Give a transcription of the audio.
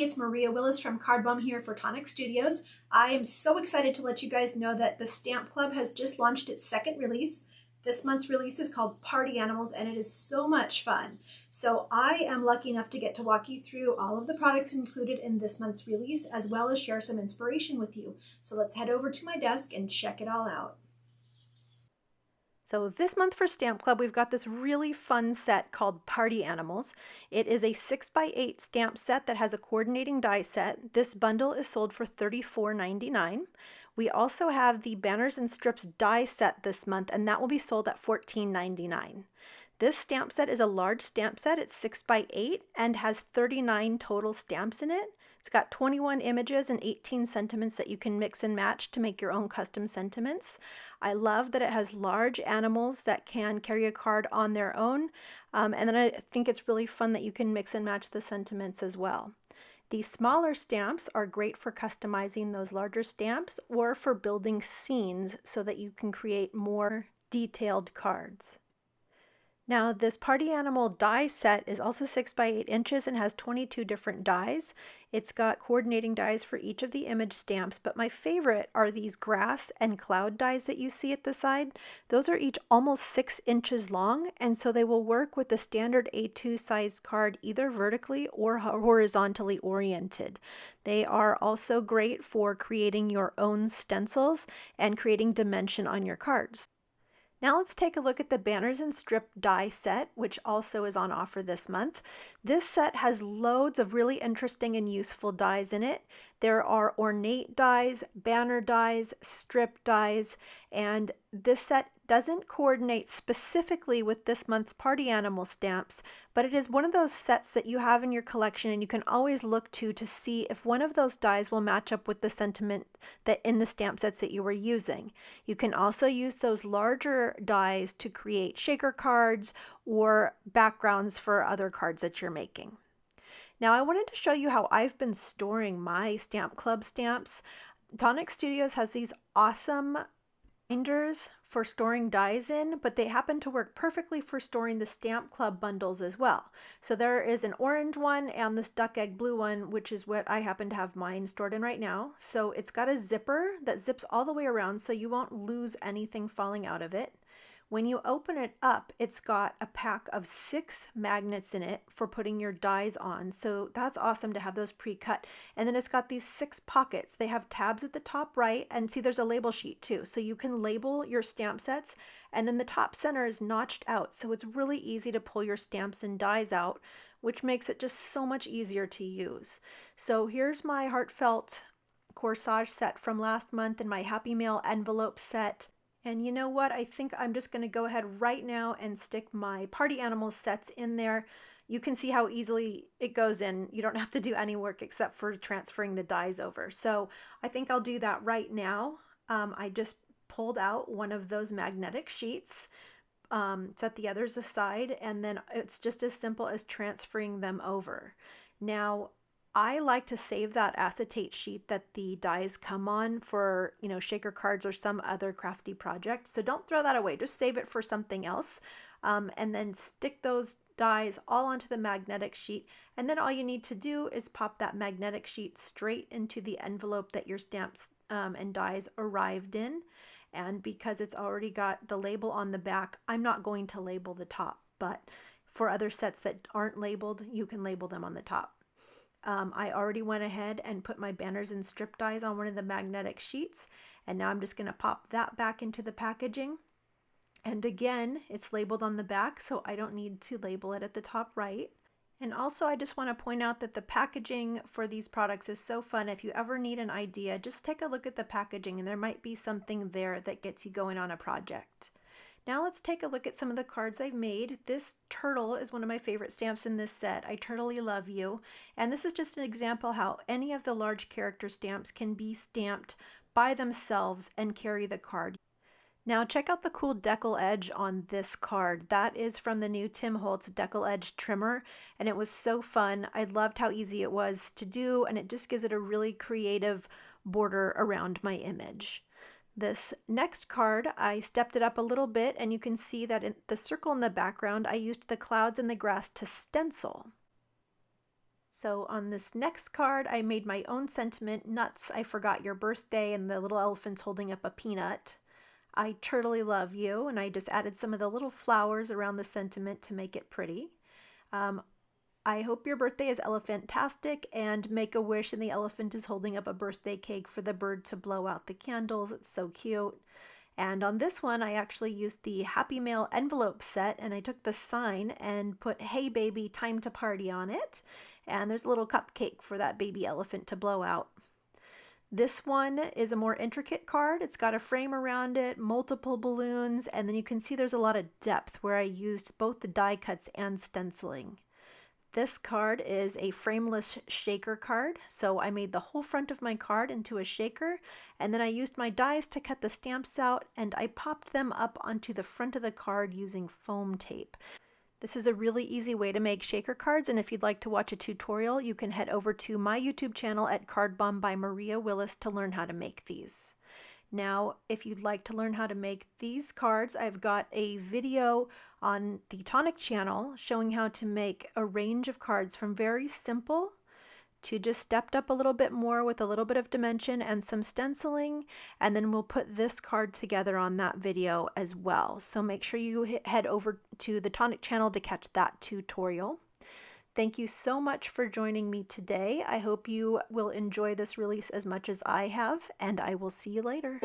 it's Maria Willis from Card Bomb here for Tonic Studios. I am so excited to let you guys know that the Stamp Club has just launched its second release. This month's release is called Party Animals, and it is so much fun. So I am lucky enough to get to walk you through all of the products included in this month's release, as well as share some inspiration with you. So let's head over to my desk and check it all out. So this month for Stamp Club, we've got this really fun set called Party Animals. It is a 6x8 stamp set that has a coordinating die set. This bundle is sold for $34.99. We also have the Banners and Strips die set this month, and that will be sold at $14.99. This stamp set is a large stamp set. It's 6x8 and has 39 total stamps in it. It's got 21 images and 18 sentiments that you can mix and match to make your own custom sentiments. I love that it has large animals that can carry a card on their own. And then I think it's really fun that you can mix and match the sentiments as well. These smaller stamps are great for customizing those larger stamps or for building scenes so that you can create more detailed cards. Now, this Party Animal die set is also 6x8 inches and has 22 different dies. It's got coordinating dies for each of the image stamps, but my favorite are these grass and cloud dies that you see at the side. Those are each almost 6 inches long, and so they will work with the standard A2 sized card either vertically or horizontally oriented. They are also great for creating your own stencils and creating dimension on your cards. Now let's take a look at the Banners and Strip die set, which also is on offer this month. This set has loads of really interesting and useful dies in it. There are ornate dies, banner dies, strip dies, and this set doesn't coordinate specifically with this month's Party Animal stamps, but it is one of those sets that you have in your collection and you can always look to see if one of those dies will match up with the sentiment that in the stamp sets that you were using. You can also use those larger dies to create shaker cards or backgrounds for other cards that you're making. Now I wanted to show you how I've been storing my Stamp Club stamps. Tonic Studios has these awesome binders for storing dies in, but they happen to work perfectly for storing the Stamp Club bundles as well. So there is an orange one and this duck egg blue one, which is what I happen to have mine stored in right now. So it's got a zipper that zips all the way around so you won't lose anything falling out of it. When you open it up, it's got a pack of 6 magnets in it for putting your dies on. So that's awesome to have those pre-cut. And then it's got these 6 pockets. They have tabs at the top right, and see there's a label sheet too. So you can label your stamp sets, and then the top center is notched out. So it's really easy to pull your stamps and dies out, which makes it just so much easier to use. So here's my heartfelt corsage set from last month and my Happy Mail envelope set. And you know what? I think I'm just going to go ahead right now and stick my Party Animals sets in there. You can see how easily it goes in. You don't have to do any work except for transferring the dies over. So I think I'll do that right now. I just pulled out one of those magnetic sheets, set the others aside, and then it's just as simple as transferring them over. Now, I like to save that acetate sheet that the dies come on for, shaker cards or some other crafty project. So don't throw that away. Just save it for something else. And then stick those dies all onto the magnetic sheet. And then all you need to do is pop that magnetic sheet straight into the envelope that your stamps and dies arrived in. And because it's already got the label on the back, I'm not going to label the top. But for other sets that aren't labeled, you can label them on the top. I already went ahead and put my Banners and Strip dies on one of the magnetic sheets, and now I'm just going to pop that back into the packaging. And again, it's labeled on the back, so I don't need to label it at the top right. And also, I just want to point out that the packaging for these products is so fun. If you ever need an idea, just take a look at the packaging, and there might be something there that gets you going on a project. Now let's take a look at some of the cards I've made. This turtle is one of my favorite stamps in this set. I Turtley Love You. And this is just an example how any of the large character stamps can be stamped by themselves and carry the card. Now check out the cool decal edge on this card. That is from the new Tim Holtz decal edge trimmer, and it was so fun. I loved how easy it was to do, and it just gives it a really creative border around my image. This next card, I stepped it up a little bit, and you can see that in the circle in the background, I used the clouds and the grass to stencil. So on this next card, I made my own sentiment, nuts, I forgot your birthday, and the little elephant's holding up a peanut. I totally love you, and I just added some of the little flowers around the sentiment to make it pretty. Um, I hope your birthday is elephantastic, and make a wish, and the elephant is holding up a birthday cake for the bird to blow out the candles. It's so cute. And on this one, I actually used the Happy Mail envelope set, and I took the sign and put "Hey baby, time to party" on it. And there's a little cupcake for that baby elephant to blow out. This one is a more intricate card. It's got a frame around it, multiple balloons, and then you can see there's a lot of depth where I used both the die cuts and stenciling. This card is a frameless shaker card, so I made the whole front of my card into a shaker, and then I used my dies to cut the stamps out, and I popped them up onto the front of the card using foam tape. This is a really easy way to make shaker cards, and if you'd like to watch a tutorial, you can head over to my YouTube channel at Card Bomb by Maria Willis to learn how to make these. Now, if you'd like to learn how to make these cards, I've got a video on the Tonic channel showing how to make a range of cards from very simple to just stepped up a little bit more with a little bit of dimension and some stenciling, and then we'll put this card together on that video as well. So make sure you head over to the Tonic channel to catch that tutorial. Thank you so much for joining me today. I hope you will enjoy this release as much as I have, and I will see you later.